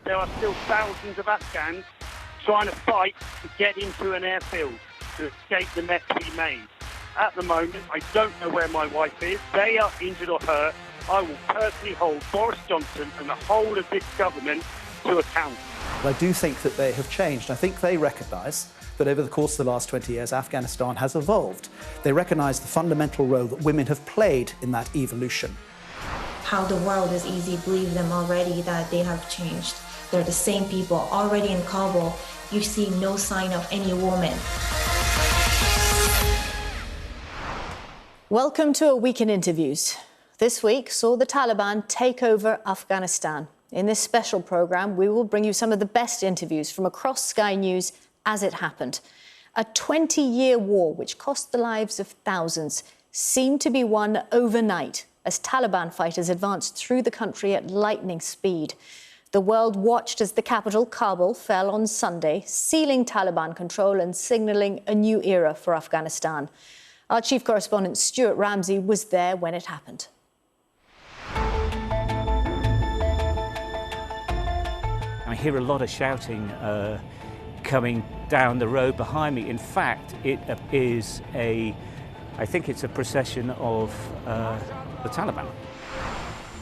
There are still thousands of Afghans trying to fight to get into an airfield to escape the mess we made. At the moment, I don't know where my wife is. They are injured or hurt. I will personally hold Boris Johnson and the whole of this government to account. I do think that they have changed. I think they recognise that over the course of the last 20 years, Afghanistan has evolved. They recognise the fundamental role that women have played in that evolution. How the world is easy to believe them already that they have changed. They're the same people. Already in Kabul, you see no sign of any woman. Welcome to A Week in Interviews. This week saw the Taliban take over Afghanistan. In this special programme, we will bring you some of the best interviews from across Sky News as it happened. A 20-year war which cost the lives of thousands seemed to be won overnight as Taliban fighters advanced through the country at lightning speed. The world watched as the capital, Kabul, fell on Sunday, sealing Taliban control and signalling a new era for Afghanistan. Our chief correspondent, Stuart Ramsey, was there when it happened. I hear a lot of shouting coming down the road behind me. In fact, I think it's a procession of the Taliban.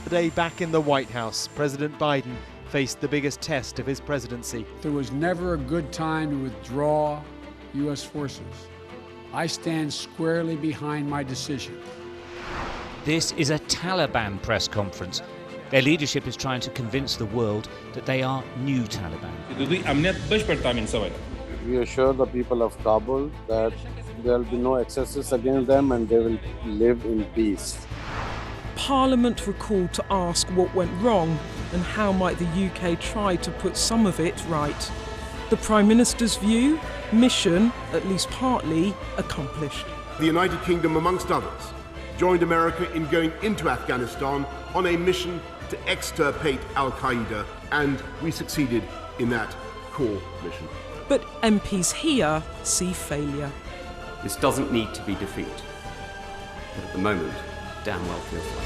Today, back in the White House, President Biden faced the biggest test of his presidency. There was never a good time to withdraw U.S. forces. I stand squarely behind my decision. This is a Taliban press conference. Their leadership is trying to convince the world that they are new Taliban. We assure the people of Kabul that there will be no excesses against them and they will live in peace. Parliament were called to ask what went wrong and how might the UK try to put some of it right. The Prime Minister's view, mission, at least partly, accomplished. The United Kingdom, amongst others, joined America in going into Afghanistan on a mission to extirpate Al-Qaeda, and we succeeded in that core mission. But MPs here see failure. This doesn't need to be defeat, but at the moment, damn well feels like.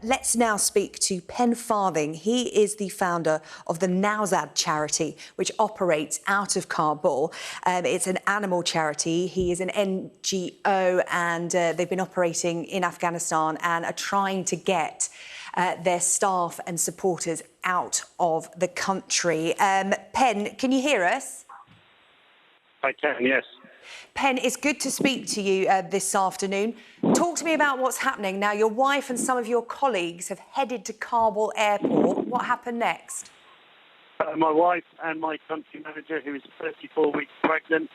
Let's now speak to Pen Farving. He is the founder of the Nowzad charity, which operates out of Kabul. It's an animal charity. He is an NGO, and they've been operating in Afghanistan and are trying to get their staff and supporters out of the country. Pen, can you hear us? I can, yes. Pen, it's good to speak to you this afternoon. Talk to me about what's happening. Now, your wife and some of your colleagues have headed to Kabul airport. What happened next? My wife and my country manager, who is 34 weeks pregnant,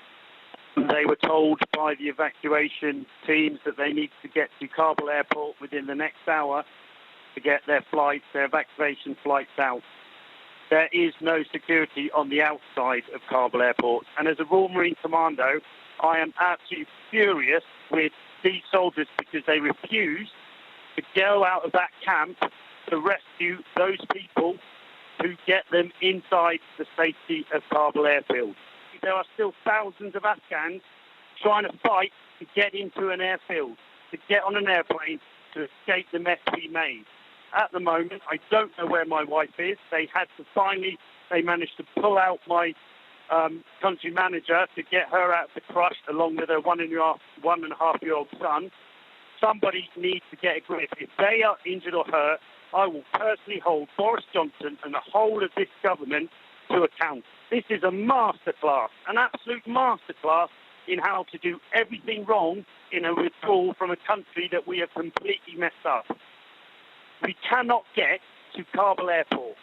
they were told by the evacuation teams that they need to get to Kabul airport within the next hour to get their evacuation flights out. There is no security on the outside of Kabul airport. And as a Royal Marine Commando, I am absolutely furious with these soldiers because they refuse to go out of that camp to rescue those people to get them inside the safety of Kabul airfield. There are still thousands of Afghans trying to fight to get into an airfield, to get on an airplane, to escape the mess we made. At the moment, I don't know where my wife is. They managed to pull out my country manager to get her out of the crush along with her one and a half year old son. Somebody needs to get a grip. If they are injured or hurt, I will personally hold Boris Johnson and the whole of this government to account. This is a masterclass, an absolute masterclass in how to do everything wrong in a withdrawal from a country that we have completely messed up. We cannot get to Kabul airport.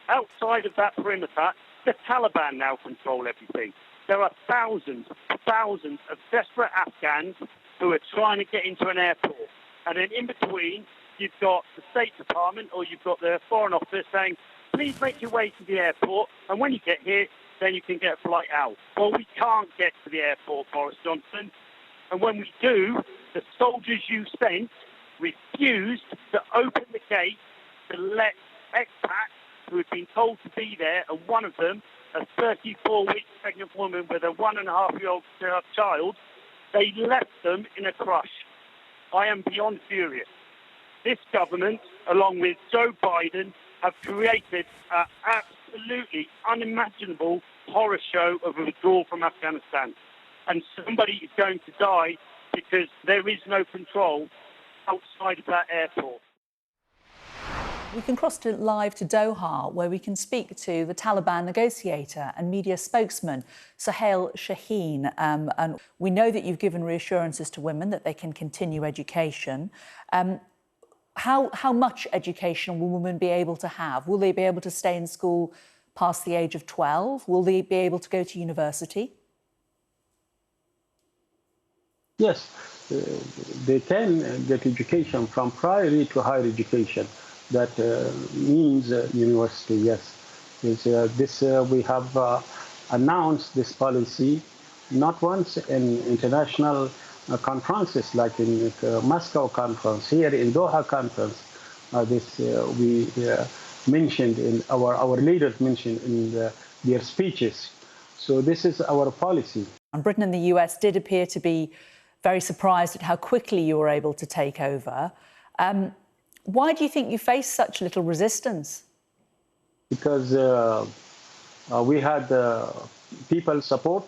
Outside of that perimeter, the Taliban now control everything. There are thousands of desperate Afghans who are trying to get into an airport. And then in between, you've got the State Department or you've got the Foreign Office saying, please make your way to the airport, and when you get here, then you can get a flight out. Well, we can't get to the airport, Boris Johnson. And when we do, the soldiers you sent refused to open the gate to let expats who had been told to be there, and one of them, a 34-week pregnant woman with a 1.5-year-old child, they left them in a crush. I am beyond furious. this government, along with Joe Biden, have created an absolutely unimaginable horror show of a withdrawal from Afghanistan. And somebody is going to die because there is no control outside of that airport. We can cross live to Doha, where we can speak to the Taliban negotiator and media spokesman, Sohail Shaheen. And we know that you've given reassurances to women that they can continue education. How much education will women be able to have? Will they be able to stay in school past the age of 12? Will they be able to go to university? Yes, they can get education from primary to higher education. That means university, yes. We have announced this policy not once in international conferences like in Moscow conference, here in Doha conference. We mentioned in our leaders mentioned in their speeches. So this is our policy. And Britain and the US did appear to be very surprised at how quickly you were able to take over. Why do you think you faced such little resistance? Because we had people support,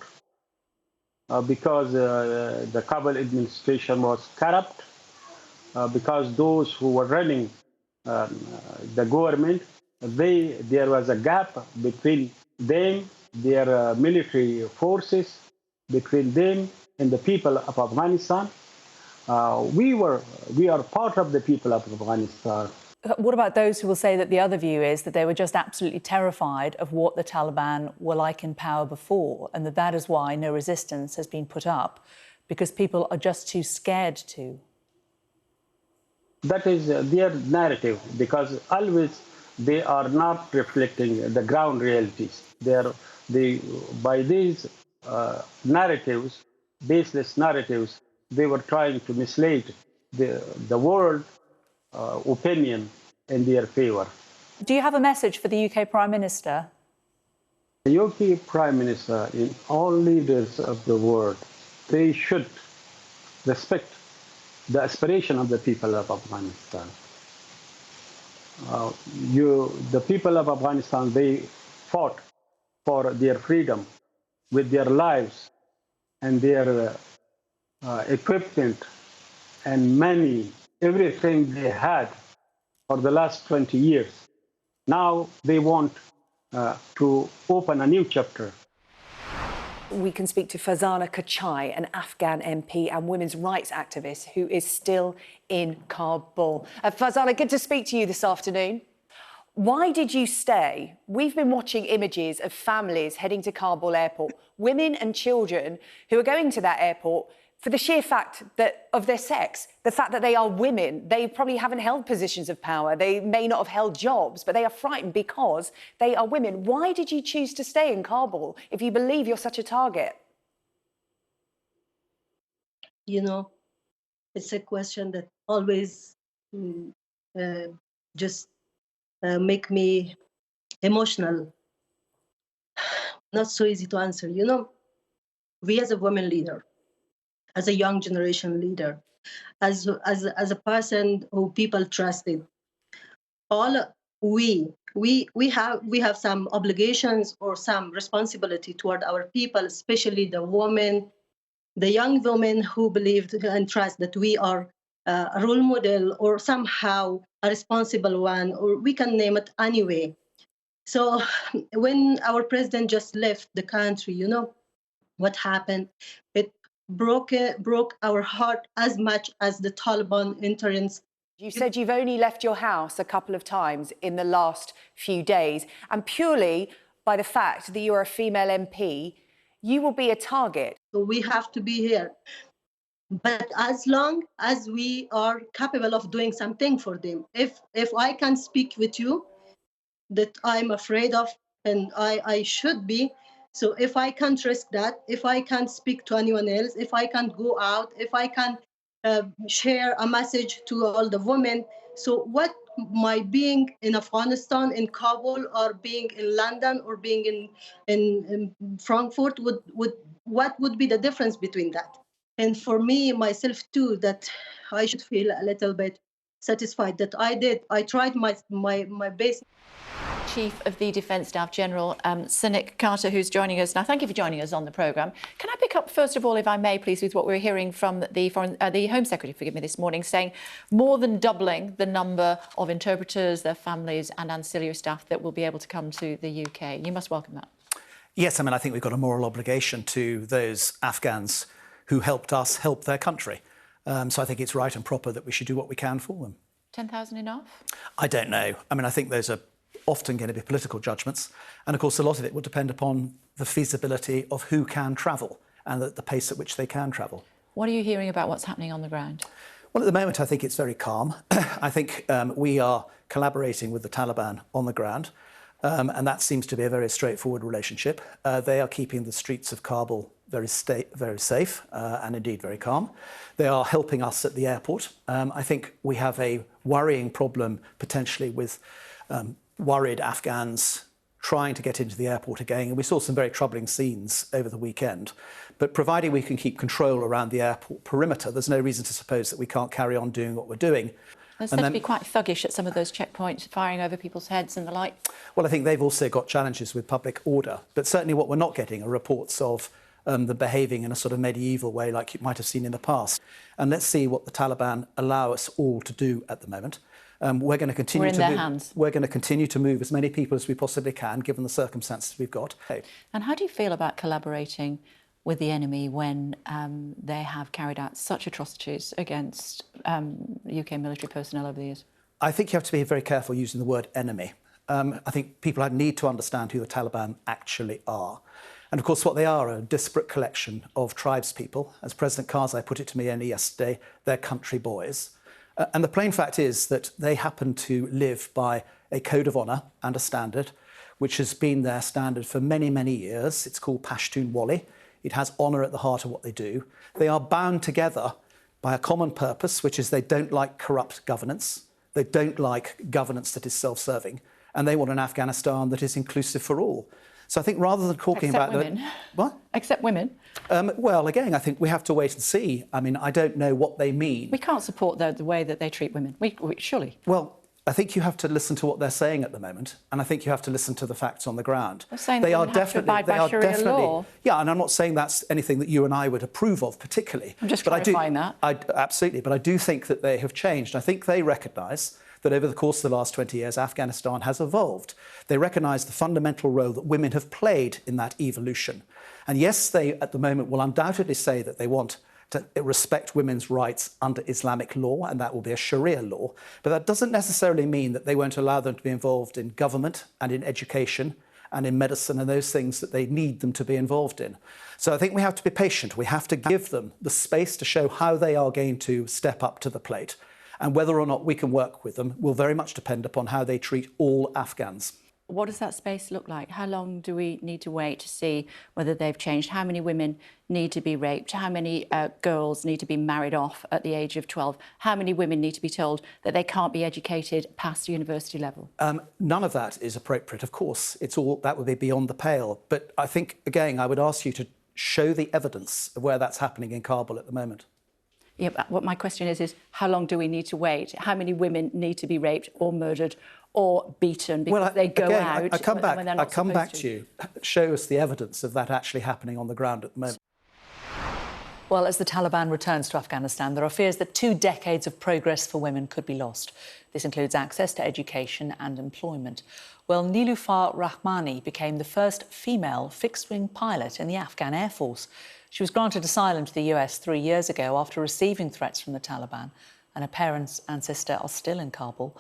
because the Kabul administration was corrupt, because those who were running the government, there was a gap between them, their military forces, between them and the people of Afghanistan. We are part of the people of Afghanistan. What about those who will say that the other view is that they were just absolutely terrified of what the Taliban were like in power before, and that is why no resistance has been put up, because people are just too scared to? That is their narrative, because always they are not reflecting the ground realities. By these narratives, baseless narratives, they were trying to mislead the world opinion in their favor. Do you have a message for the UK Prime Minister? The UK Prime Minister and all leaders of the world, they should respect the aspiration of the people of Afghanistan. The people of Afghanistan, they fought for their freedom with their lives and their equipment and money, everything they had for the last 20 years. Now they want to open a new chapter. We can speak to Farzana Kachai, an Afghan MP and women's rights activist who is still in Kabul. Farzana, good to speak to you this afternoon. Why did you stay? We've been watching images of families heading to Kabul airport, women and children who are going to that airport for the sheer fact of their sex, the fact that they are women. They probably haven't held positions of power. They may not have held jobs, but they are frightened because they are women. Why did you choose to stay in Kabul if you believe you're such a target? You know, it's a question that always just make me emotional. Not so easy to answer. You know, we as a women leader, as a young generation leader, as a person who people trusted, we have some obligations or some responsibility toward our people, especially the women, the young women who believed and trust that we are a role model or somehow a responsible one, or we can name it anyway. So when our president just left the country, you know what happened? It broke our heart as much as the Taliban entrance. You said you've only left your house a couple of times in the last few days, and purely by the fact that you're a female MP, you will be a target. So we have to be here. But as long as we are capable of doing something for them, if I can speak with you, that I'm afraid of, and I should be. So if I can't risk that, if I can't speak to anyone else, if I can't go out, if I can't share a message to all the women, so what my being in Afghanistan, in Kabul, or being in London, or being in Frankfurt, what would be the difference between that? And for me, myself too, that I should feel a little bit satisfied that I tried my best. Chief of the Defence Staff General, Sinead Carter, who's joining us now. Thank you for joining us on the programme. Can I pick up, first of all, if I may, please, with what we're hearing from the Home Secretary, this morning, saying more than doubling the number of interpreters, their families and ancillary staff that will be able to come to the UK. You must welcome that. Yes, I mean, I think we've got a moral obligation to those Afghans who helped us help their country. So I think it's right and proper that we should do what we can for them. 10,000 enough? I don't know. I mean, I think those are often going to be political judgments. And of course, a lot of it will depend upon the feasibility of who can travel and the pace at which they can travel. What are you hearing about what's happening on the ground? Well, at the moment, I think it's very calm. I think we are collaborating with the Taliban on the ground. And that seems to be a very straightforward relationship. They are keeping the streets of Kabul very safe and indeed very calm. They are helping us at the airport. I think we have a worrying problem potentially with worried Afghans trying to get into the airport again. And we saw some very troubling scenes over the weekend. But providing we can keep control around the airport perimeter, there's no reason to suppose that we can't carry on doing what we're doing. They're said to be quite thuggish at some of those checkpoints, firing over people's heads and the like. Well, I think they've also got challenges with public order. But certainly what we're not getting are reports of them behaving in a sort of medieval way like you might have seen in the past. And let's see what the Taliban allow us all to do at the moment. We're going to continue We're going to continue to move as many people as we possibly can, given the circumstances we've got. And how do you feel about collaborating with the enemy when they have carried out such atrocities against UK military personnel over the years? I think you have to be very careful using the word enemy. I think people need to understand who the Taliban actually are. And of course, what they are a disparate collection of tribespeople. As President Karzai put it to me only yesterday, they're country boys. And the plain fact is that they happen to live by a code of honour and a standard, which has been their standard for many, many years. It's called Pashtun-Wali. It has honour at the heart of what they do. They are bound together by a common purpose, which is they don't like corrupt governance. They don't like governance that is self-serving. And they want an Afghanistan that is inclusive for all. So I think rather than talking about women. What? Except women. Well, again, I think we have to wait and see. I mean, I don't know what they mean. We can't support the way that they treat women. We surely. Well, I think you have to listen to what they're saying at the moment, and I think you have to listen to the facts on the ground. They're saying they are definitely, law. Yeah, and I'm not saying that's anything that you and I would approve of particularly. I'm just clarifying that. Absolutely, but I do think that they have changed. I think they recognise that over the course of the last 20 years, Afghanistan has evolved. They recognise the fundamental role that women have played in that evolution. And yes, they, at the moment, will undoubtedly say that they want to respect women's rights under Islamic law, and that will be a Sharia law. But that doesn't necessarily mean that they won't allow them to be involved in government and in education and in medicine and those things that they need them to be involved in. So I think we have to be patient. We have to give them the space to show how they are going to step up to the plate. And whether or not we can work with them will very much depend upon how they treat all Afghans. What does that space look like? How long do we need to wait to see whether they've changed? How many women need to be raped? How many girls need to be married off at the age of 12? How many women need to be told that they can't be educated past university level? None of that is appropriate, of course. It's all that would be beyond the pale. But I think, again, I would ask you to show the evidence of where that's happening in Kabul at the moment. Yeah, but what my question is how long do we need to wait? How many women need to be raped or murdered or beaten because they go out I come back to you. Show us the evidence of that actually happening on the ground at the moment. Well, as the Taliban returns to Afghanistan, there are fears that 2 decades of progress for women could be lost. This includes access to education and employment. Well, Niloufar Rahmani became the first female fixed-wing pilot in the Afghan Air Force. She was granted asylum to the US 3 years ago after receiving threats from the Taliban, and her parents and sister are still in Kabul.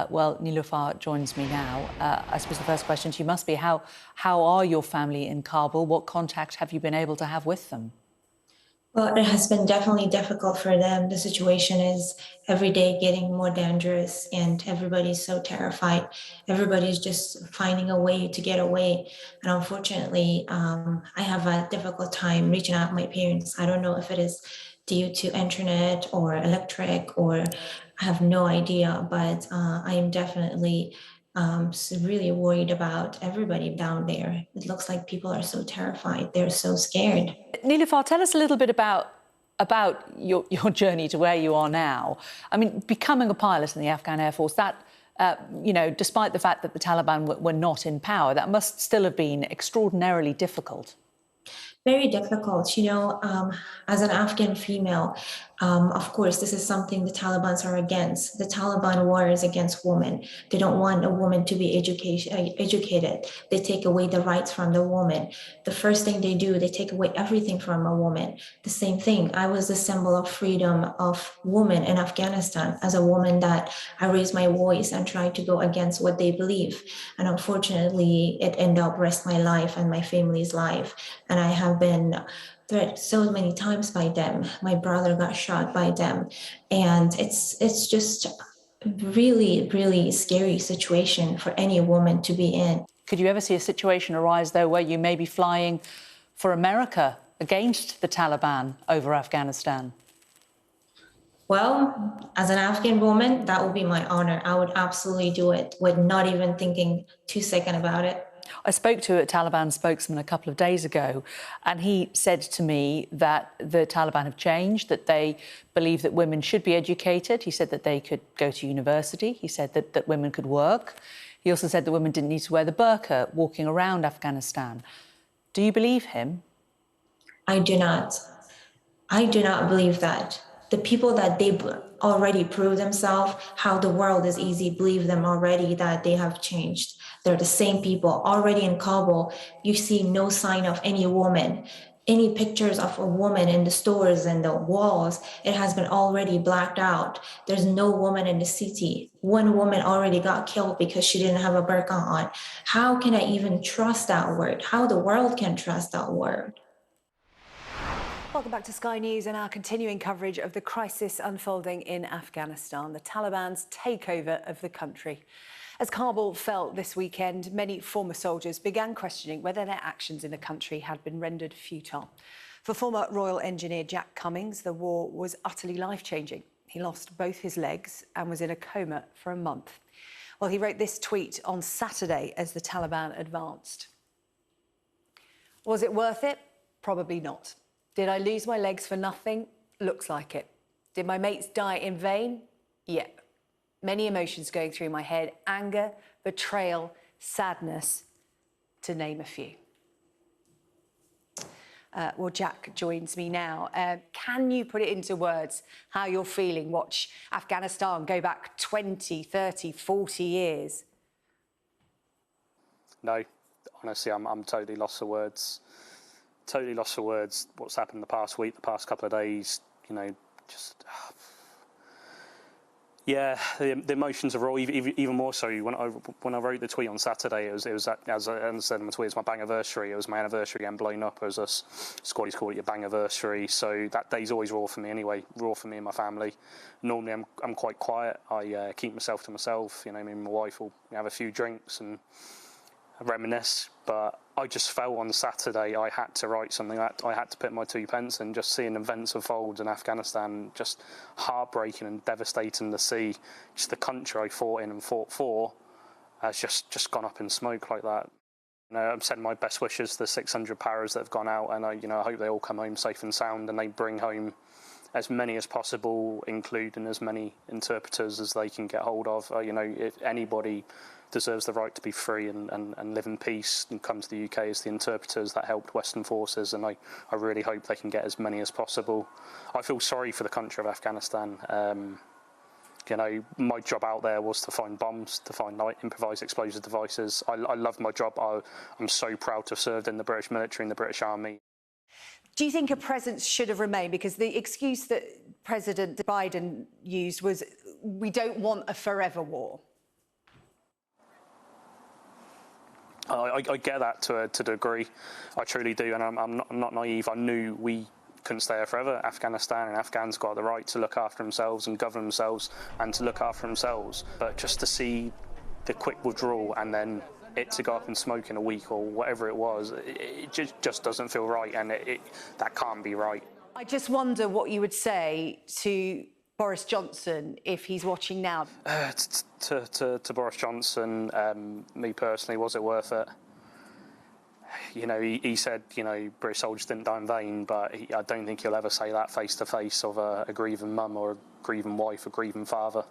Well, Niloufar joins me now. I suppose the first question to you must be, how are your family in Kabul? What contact have you been able to have with them? Well, it has been definitely difficult for them. The situation is every day getting more dangerous and everybody's so terrified. Everybody's just finding a way to get away. And unfortunately, I have a difficult time reaching out to my parents. I don't know if it is due to internet or electric or I have no idea, but I am definitely really worried about everybody down there. It looks like people are so terrified. They're so scared. Niloufar, tell us a little bit about about your journey to where you are now. I mean, becoming a pilot in the Afghan Air Force, that, you know, despite the fact that the Taliban were not in power, that must still have been extraordinarily difficult. Very difficult, you know, as an Afghan female, of course, this is something the Taliban are against. The Taliban war is against women. They don't want a woman to be educated. They take away the rights from the woman. The first thing they do, they take away everything from a woman. The same thing. I was the symbol of freedom of women in Afghanistan. As a woman, that I raised my voice and tried to go against what they believe. And unfortunately, it ended up risk my life and my family's life. And I have been threatened so many times by them. My brother got shot by them, and it's just really, really scary situation for any woman to be in. Could you ever see a situation arise, though, where you may be flying for America against the Taliban over Afghanistan? Well, as an Afghan woman, that would be my honor. I would absolutely do it with not even thinking 2 seconds about it. I spoke to a Taliban spokesman a couple of days ago, and he said to me that the Taliban have changed, that they believe that women should be educated. He said that they could go to university. He said that women could work. He also said that women didn't need to wear the burqa walking around Afghanistan. Do you believe him? I do not. I do not believe that. The people that they already prove themselves, how the world is easy, believe them already that they have changed. They're the same people. Already in Kabul, you see no sign of any woman. Any pictures of a woman in the stores and the walls, it has been already blacked out. There's no woman in the city. One woman already got killed because she didn't have a burqa on. How can I even trust that word? How the world can trust that word? Welcome back to Sky News and our continuing coverage of the crisis unfolding in Afghanistan, the Taliban's takeover of the country. As Kabul fell this weekend, many former soldiers began questioning whether their actions in the country had been rendered futile. For former Royal Engineer Jack Cummings, the war was utterly life-changing. He lost both his legs and was in a coma for a month. Well, he wrote this tweet on Saturday as the Taliban advanced. Was it worth it? Probably not. Did I lose my legs for nothing? Looks like it. Did my mates die in vain? Yep. Many emotions going through my head: anger, betrayal, sadness, to name a few. Well, Jack joins me now. Can you put it into words how you're feeling? Watch Afghanistan go back 20, 30, 40 years. No, honestly, I'm totally lost for words. Totally lost for words. What's happened the past week, the past couple of days, you know, just... Yeah, the emotions are raw. Even more so when I wrote the tweet on Saturday. It was as I said in my tweet, it's my bangiversary. It was my anniversary getting blown up. As us squaddies call it, your bangiversary. So that day's always raw for me anyway. Raw for me and my family. Normally I'm quite quiet. I keep myself to myself. You know, me and my wife will have a few drinks and reminisce. But I just felt on Saturday I had to write something. I had to put my 2 pence in. Just seeing events unfold in Afghanistan, just heartbreaking and devastating to see. Just the country I fought in and fought for has just gone up in smoke like that. You know, I'm sending my best wishes to the 600 paras that have gone out, and I hope they all come home safe and sound, and they bring home as many as possible, including as many interpreters as they can get hold of. You know, if anybody deserves the right to be free and live in peace and come to the UK as the interpreters that helped Western forces, and I really hope they can get as many as possible. I feel sorry for the country of Afghanistan. You know, my job out there was to find bombs, to find improvised explosive devices. I love my job. I'm so proud to have served in the British military and the British Army. Do you think a presence should have remained? Because the excuse that President Biden used was, we don't want a forever war. I get that to a degree. I truly do, and I'm not naive. I knew we couldn't stay there forever. Afghanistan and Afghans got the right to look after themselves and govern themselves and to look after themselves. But just to see the quick withdrawal and then it to go up in smoke in a week or whatever it was, it just doesn't feel right, and that can't be right. I just wonder what you would say to Boris Johnson if he's watching now. To Boris Johnson, me personally, was it worth it? you know, he said, you know, British soldiers didn't die in vain, but I don't think he'll ever say that face to face of a grieving mum or a grieving wife or grieving father.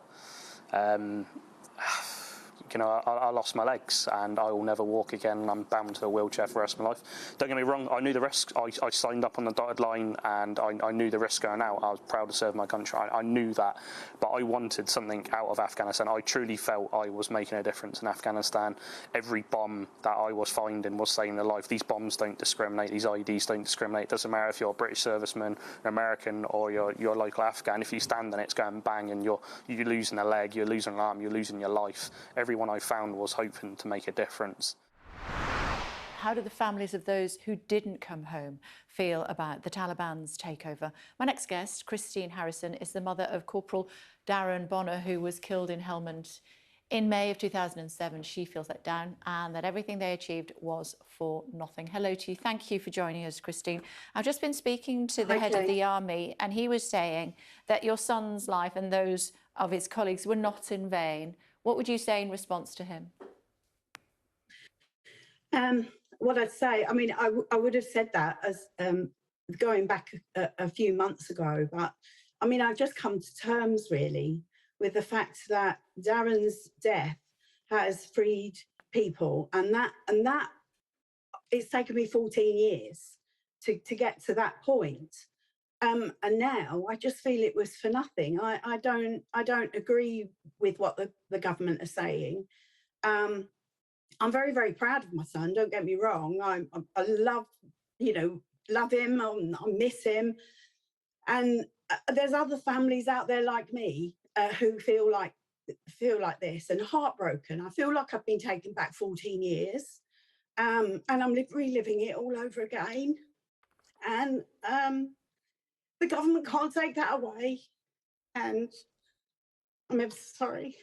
You know, I lost my legs and I will never walk again. I'm bound to a wheelchair for the rest of my life. Don't get me wrong, I knew the risk. I signed up on the dotted line and I knew the risk going out. I was proud to serve my country. I knew that. But I wanted something out of Afghanistan. I truly felt I was making a difference in Afghanistan. Every bomb that I was finding was saving their life. These bombs don't discriminate. These IEDs don't discriminate. It doesn't matter if you're a British serviceman, an American, or you're a local Afghan. If you stand and it's going bang and you're losing a leg, you're losing an arm, you're losing your life. Everyone I found was hoping to make a difference. How do the families of those who didn't come home feel about the Taliban's takeover? My next guest, Christine Harrison, is the mother of Corporal Darren Bonners, who was killed in Helmand in May of 2007. She feels let down and that everything they achieved was for nothing. Hello to you. Thank you for joining us, Christine. I've just been speaking to the head of the army and he was saying that your son's life and those of his colleagues were not in vain. What would you say in response to him? What I'd say, I mean, I would have said that as going back a few months ago, but I mean, I've just come to terms really with the fact that Darren's death has freed people, and that it's taken me 14 years to get to that point. And now I just feel it was for nothing. I don't agree with what the government are saying. I'm very, very proud of my son, don't get me wrong. I love, love him, I miss him. And there's other families out there like me who feel like this and heartbroken. I feel like I've been taken back 14 years and I'm reliving it all over again. And the government can't take that away. And I'm ever sorry.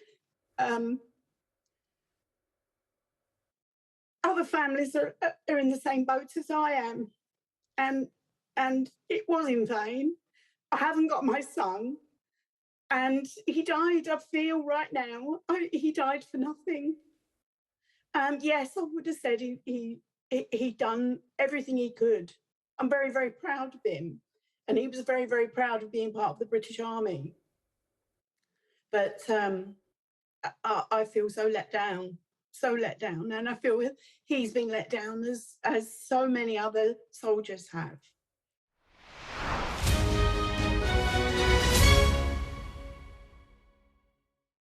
Other families are in the same boat as I am. And it was in vain. I haven't got my son. And he died, I feel right now, he died for nothing. Yes, I would have said he'd done everything he could. I'm very, very proud of him. And he was very, very proud of being part of the British Army. But I feel so let down. And I feel he's been let down as so many other soldiers have.